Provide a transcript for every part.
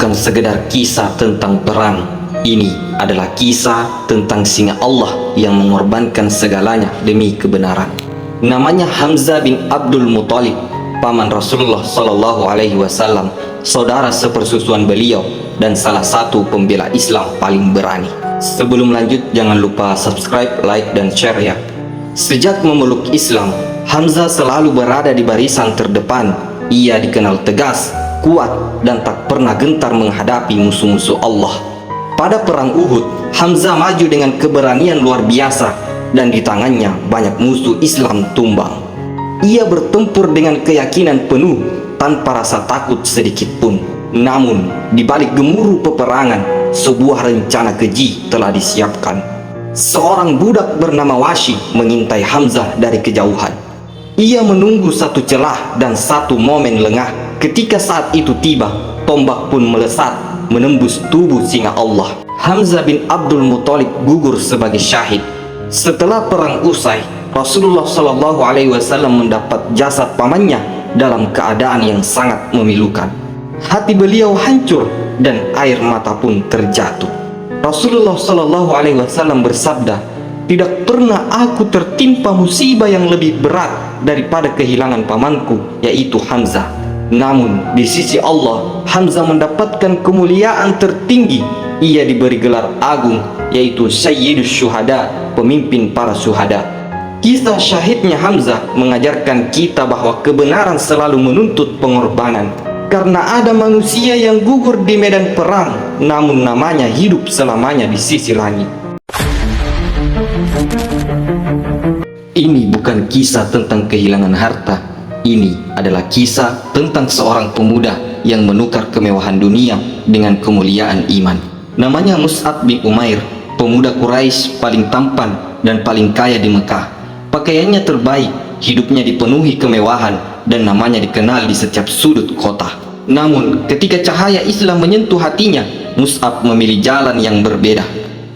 bukan sekedar kisah tentang perang. Ini adalah kisah tentang singa Allah yang mengorbankan segalanya demi kebenaran. Namanya Hamzah bin Abdul Muthalib, paman Rasulullah Sallallahu Alaihi Wasallam, saudara sepersusuan beliau dan salah satu pembela Islam paling berani. Sebelum lanjut, jangan lupa subscribe, like, dan share ya. Sejak memeluk Islam, Hamzah selalu berada di barisan terdepan. Ia dikenal tegas, kuat, dan tak pernah gentar menghadapi musuh-musuh Allah. Pada perang Uhud, Hamzah maju dengan keberanian luar biasa dan di tangannya banyak musuh Islam tumbang. Ia bertempur dengan keyakinan penuh tanpa rasa takut sedikit pun. Namun, di balik gemuruh peperangan, sebuah rencana keji telah disiapkan. Seorang budak bernama Washi mengintai Hamzah dari kejauhan. Ia menunggu satu celah dan satu momen lengah. Ketika saat itu tiba, tombak pun melesat menembus tubuh singa Allah. Hamzah bin Abdul Muthalib gugur sebagai syahid. Setelah perang usai, Rasulullah Shallallahu Alaihi Wasallam mendapat jasad pamannya dalam keadaan yang sangat memilukan. Hati beliau hancur dan air mata pun terjatuh. Rasulullah Shallallahu Alaihi Wasallam bersabda, "Tidak pernah aku tertimpa musibah yang lebih berat daripada kehilangan pamanku, yaitu Hamzah. Namun di sisi Allah, Hamzah mendapatkan kemuliaan tertinggi. Ia diberi gelar agung, yaitu Sayyidus Syuhada, pemimpin para syuhada." Kisah syahidnya Hamzah mengajarkan kita bahwa kebenaran selalu menuntut pengorbanan. Karena ada manusia yang gugur di medan perang, namun namanya hidup selamanya di sisi langit. Ini bukan kisah tentang kehilangan harta. Ini adalah kisah tentang seorang pemuda yang menukar kemewahan dunia dengan kemuliaan iman. Namanya Mus'ab bin Umair, pemuda Quraisy paling tampan dan paling kaya di Mekah. Pakaiannya terbaik, hidupnya dipenuhi kemewahan, dan namanya dikenal di setiap sudut kota. Namun, ketika cahaya Islam menyentuh hatinya, Mus'ab memilih jalan yang berbeda.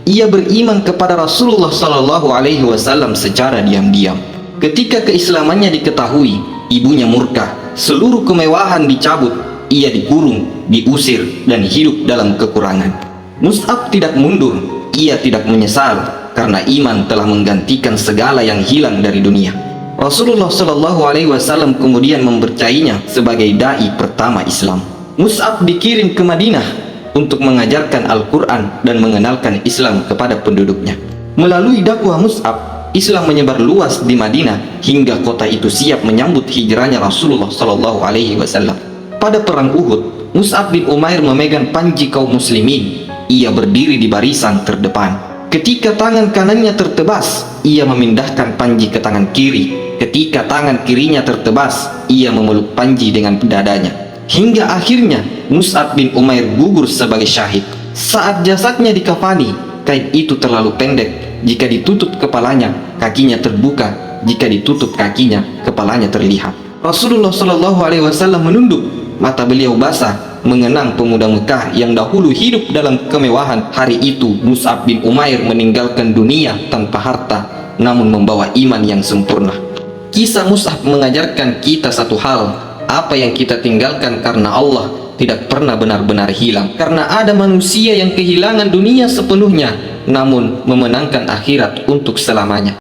Ia beriman kepada Rasulullah Sallallahu Alaihi Wasallam secara diam-diam. Ketika keislamannya diketahui, ibunya murka. Seluruh kemewahan dicabut, ia dikurung, diusir, dan hidup dalam kekurangan. Mus'ab tidak mundur, ia tidak menyesal, karena iman telah menggantikan segala yang hilang dari dunia. Rasulullah Shallallahu Alaihi Wasallam kemudian mempercayainya sebagai dai pertama Islam. Mus'ab dikirim ke Madinah untuk mengajarkan Al-Quran dan mengenalkan Islam kepada penduduknya. Melalui dakwah Mus'ab, Islam menyebar luas di Madinah hingga kota itu siap menyambut hijrahnya Rasulullah Shallallahu Alaihi Wasallam. Pada perang Uhud, Mus'ab bin Umair memegang panji kaum muslimin. Ia berdiri di barisan terdepan. Ketika tangan kanannya tertebas, ia memindahkan panji ke tangan kiri. Ketika tangan kirinya tertebas, ia memeluk panji dengan dadanya. Hingga akhirnya Mus'ab bin Umair gugur sebagai syahid. Saat jasadnya dikafani, kain itu terlalu pendek. Jika ditutup kepalanya, kakinya terbuka. Jika ditutup kakinya, kepalanya terlihat. Rasulullah Shallallahu Alaihi Wasallam menunduk. Mata beliau basah mengenang pemuda Mekah yang dahulu hidup dalam kemewahan. Hari itu Mus'ab bin Umair meninggalkan dunia tanpa harta, namun membawa iman yang sempurna. Kisah Mus'ab mengajarkan kita satu hal: apa yang kita tinggalkan karena Allah tidak pernah benar-benar hilang. Karena ada manusia yang kehilangan dunia sepenuhnya, namun memenangkan akhirat untuk selamanya.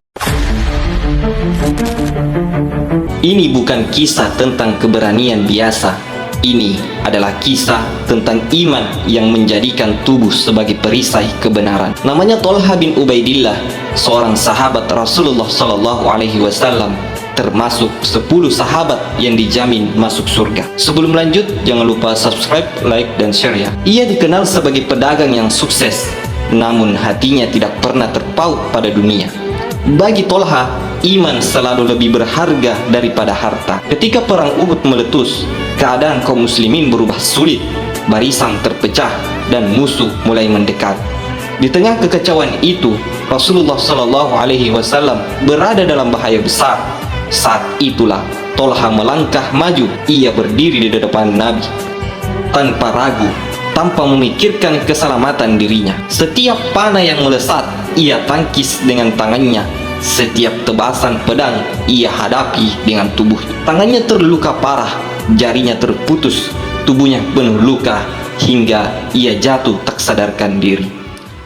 Ini bukan kisah tentang keberanian biasa. Ini adalah kisah tentang iman yang menjadikan tubuh sebagai perisai kebenaran. Namanya Thalha bin Ubaidillah, seorang sahabat Rasulullah Sallallahu Alaihi Wasallam, termasuk 10 sahabat yang dijamin masuk surga. Sebelum lanjut, jangan lupa subscribe, like, dan share ya. Ia dikenal sebagai pedagang yang sukses, namun hatinya tidak pernah terpaut pada dunia. Bagi Thalha, iman selalu lebih berharga daripada harta. Ketika perang Uhud meletus, keadaan kaum muslimin berubah sulit. Barisan terpecah dan musuh mulai mendekat. Di tengah kekacauan itu, Rasulullah Shallallahu Alaihi Wasallam berada dalam bahaya besar. Saat itulah Thalha melangkah maju. Ia berdiri di depan Nabi tanpa ragu, tanpa memikirkan keselamatan dirinya. Setiap panah yang melesat, ia tangkis dengan tangannya. Setiap tebasan pedang, ia hadapi dengan tubuhnya. Tangannya terluka parah, jarinya terputus, tubuhnya penuh luka, hingga ia jatuh tak sadarkan diri.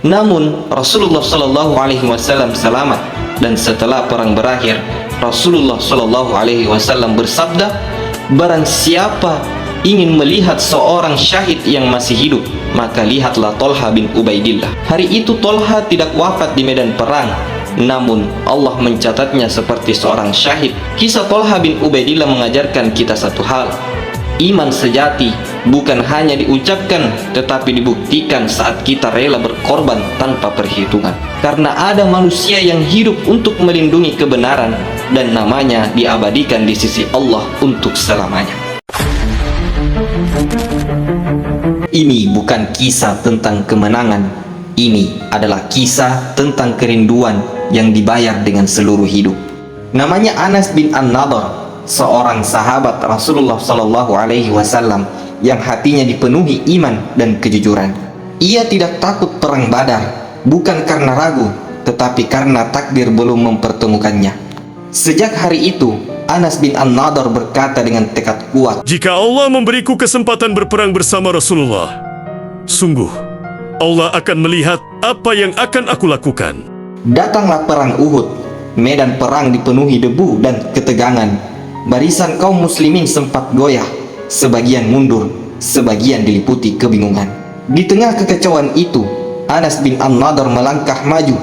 Namun Rasulullah Shallallahu Alaihi Wasallam selamat, dan setelah perang berakhir Rasulullah Shallallahu Alaihi Wasallam bersabda, barang siapa ingin melihat seorang syahid yang masih hidup, maka lihatlah Tolha bin Ubaidillah. Hari itu Tolha tidak wafat di medan perang, namun Allah mencatatnya seperti seorang syahid. Kisah Tolha bin Ubaidillah mengajarkan kita satu hal: iman sejati bukan hanya diucapkan, tetapi dibuktikan saat kita rela berkorban tanpa perhitungan. Karena ada manusia yang hidup untuk melindungi kebenaran, dan namanya diabadikan di sisi Allah untuk selamanya. Ini bukan kisah tentang kemenangan. Ini adalah kisah tentang kerinduan yang dibayar dengan seluruh hidup. Namanya Anas bin An-Nadhr, seorang sahabat Rasulullah Sallallahu Alaihi Wasallam yang hatinya dipenuhi iman dan kejujuran. Ia tidak takut perang Badar, bukan karena ragu, tetapi karena takdir belum mempertemukannya. Sejak hari itu, Anas bin An-Nadhr berkata dengan tekad kuat, jika Allah memberiku kesempatan berperang bersama Rasulullah, sungguh Allah akan melihat apa yang akan aku lakukan. Datanglah perang Uhud. Medan perang dipenuhi debu dan ketegangan. Barisan kaum muslimin sempat goyah, sebagian mundur, sebagian diliputi kebingungan. Di tengah kekacauan itu, Anas bin An-Nadhr melangkah maju.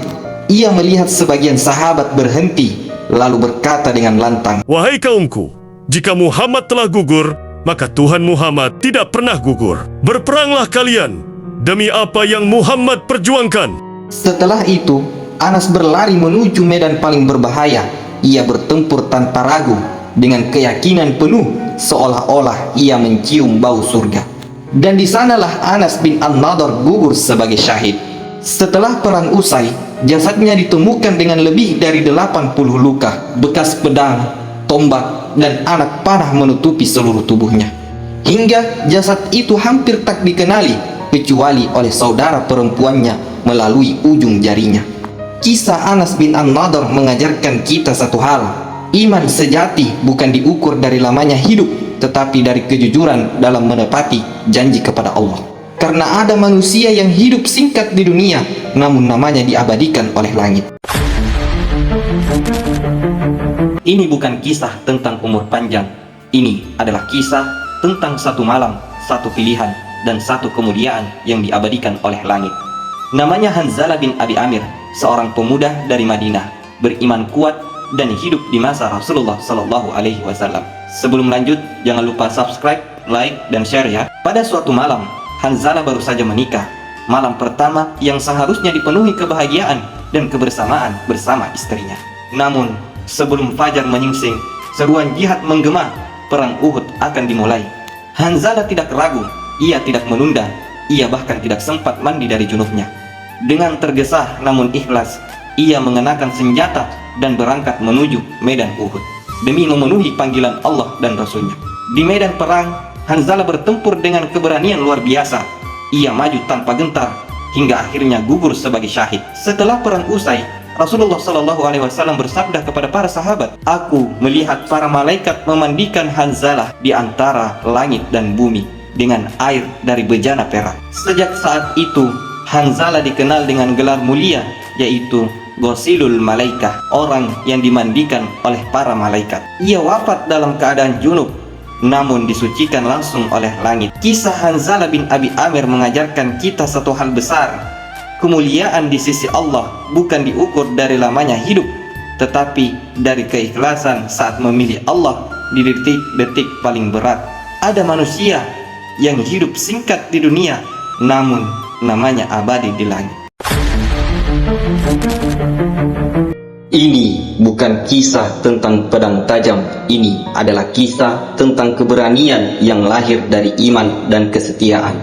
Ia melihat sebagian sahabat berhenti, lalu berkata dengan lantang, wahai kaumku, jika Muhammad telah gugur, maka Tuhan Muhammad tidak pernah gugur. Berperanglah kalian demi apa yang Muhammad perjuangkan. Setelah itu, Anas berlari menuju medan paling berbahaya. Ia bertempur tanpa ragu, dengan keyakinan penuh, seolah-olah ia mencium bau surga. Dan di sanalah Anas bin An-Nadhr gugur sebagai syahid. Setelah perang usai, jasadnya ditemukan dengan lebih dari 80 luka, bekas pedang, tombak, dan anak panah menutupi seluruh tubuhnya. Hingga jasad itu hampir tak dikenali, kecuali oleh saudara perempuannya melalui ujung jarinya. Kisah Anas bin An-Nadhr mengajarkan kita satu hal: iman sejati bukan diukur dari lamanya hidup, tetapi dari kejujuran dalam menepati janji kepada Allah. Karena ada manusia yang hidup singkat di dunia, namun namanya diabadikan oleh langit. Ini bukan kisah tentang umur panjang. Ini adalah kisah tentang satu malam, satu pilihan, dan satu kemuliaan yang diabadikan oleh langit. Namanya Hanzalah bin Abi Amir, seorang pemuda dari Madinah, beriman kuat dan hidup di masa Rasulullah Sallallahu Alaihi Wasallam. Sebelum lanjut, jangan lupa subscribe, like, dan share ya. Pada suatu malam, Hanzalah baru saja menikah. Malam pertama yang seharusnya dipenuhi kebahagiaan dan kebersamaan bersama istrinya. Namun, sebelum fajar menyingsing, seruan jihad menggema, perang Uhud akan dimulai. Hanzalah tidak ragu, ia tidak menunda, ia bahkan tidak sempat mandi dari junubnya. Dengan tergesa namun ikhlas, ia mengenakan senjata dan berangkat menuju medan Uhud demi memenuhi panggilan Allah dan Rasulnya. Di medan perang, Hanzalah bertempur dengan keberanian luar biasa. Ia maju tanpa gentar hingga akhirnya gugur sebagai syahid. Setelah perang usai, Rasulullah Shallallahu Alaihi Wasallam bersabda kepada para sahabat, aku melihat para malaikat memandikan Hanzalah di antara langit dan bumi dengan air dari bejana perak. Sejak saat itu, Hanzalah dikenal dengan gelar mulia, yaitu Ghosilul Malaikah, orang yang dimandikan oleh para malaikat. Ia wafat dalam keadaan junub, namun disucikan langsung oleh langit. Kisah Hanzalah bin Abi Amir mengajarkan kita satu hal besar: kemuliaan di sisi Allah bukan diukur dari lamanya hidup, tetapi dari keikhlasan saat memilih Allah di detik-detik paling berat. Ada manusia yang hidup singkat di dunia, namun namanya abadi di langit. Ini bukan kisah tentang pedang tajam. Ini adalah kisah tentang keberanian yang lahir dari iman dan kesetiaan.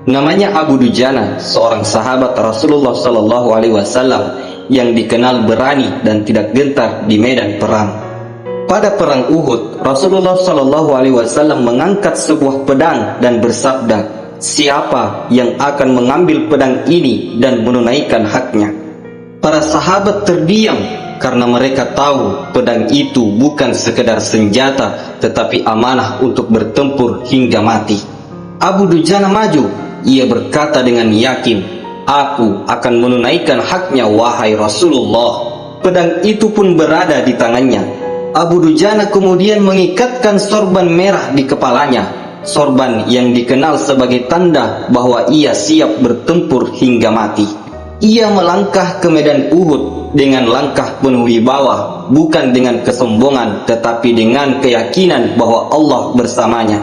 Namanya Abu Dujana, seorang sahabat Rasulullah Sallallahu Alaihi Wasallam yang dikenal berani dan tidak gentar di medan perang. Pada perang Uhud, Rasulullah Sallallahu Alaihi Wasallam mengangkat sebuah pedang dan bersabda, siapa yang akan mengambil pedang ini dan menunaikan haknya? Para sahabat terdiam, karena mereka tahu pedang itu bukan sekedar senjata, tetapi amanah untuk bertempur hingga mati. Abu Dujana maju ia berkata dengan yakin, "Aku akan menunaikan haknya wahai Rasulullah." Pedang itu pun berada di tangannya. Abu Dujana kemudian mengikatkan sorban merah di kepalanya, sorban yang dikenal sebagai tanda bahwa ia siap bertempur hingga mati. Ia melangkah ke medan Uhud dengan langkah penuh wibawa, bukan dengan kesombongan tetapi dengan keyakinan bahwa Allah bersamanya.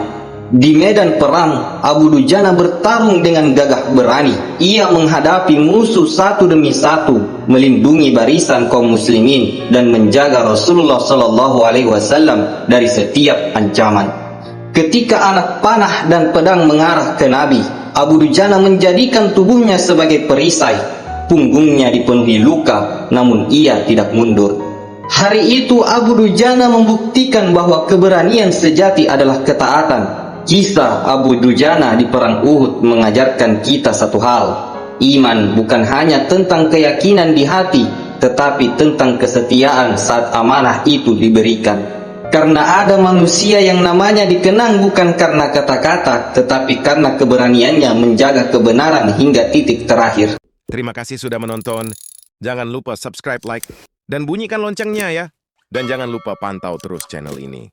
Di medan perang, Abu Dujana bertarung dengan gagah berani. Ia menghadapi musuh satu demi satu, melindungi barisan kaum muslimin dan menjaga Rasulullah SAW dari setiap ancaman. Ketika anak panah dan pedang mengarah ke Nabi, Abu Dujana menjadikan tubuhnya sebagai perisai. Punggungnya dipenuhi luka, namun ia tidak mundur. Hari itu Abu Dujana membuktikan bahwa keberanian sejati adalah ketaatan. Kisah Abu Dujana di perang Uhud mengajarkan kita satu hal. Iman bukan hanya tentang keyakinan di hati, tetapi tentang kesetiaan saat amanah itu diberikan. Karena ada manusia yang namanya dikenang bukan karena kata-kata, tetapi karena keberaniannya menjaga kebenaran hingga titik terakhir. Terima kasih sudah menonton. Jangan lupa subscribe, like, dan bunyikan loncengnya ya. Dan jangan lupa pantau terus channel ini.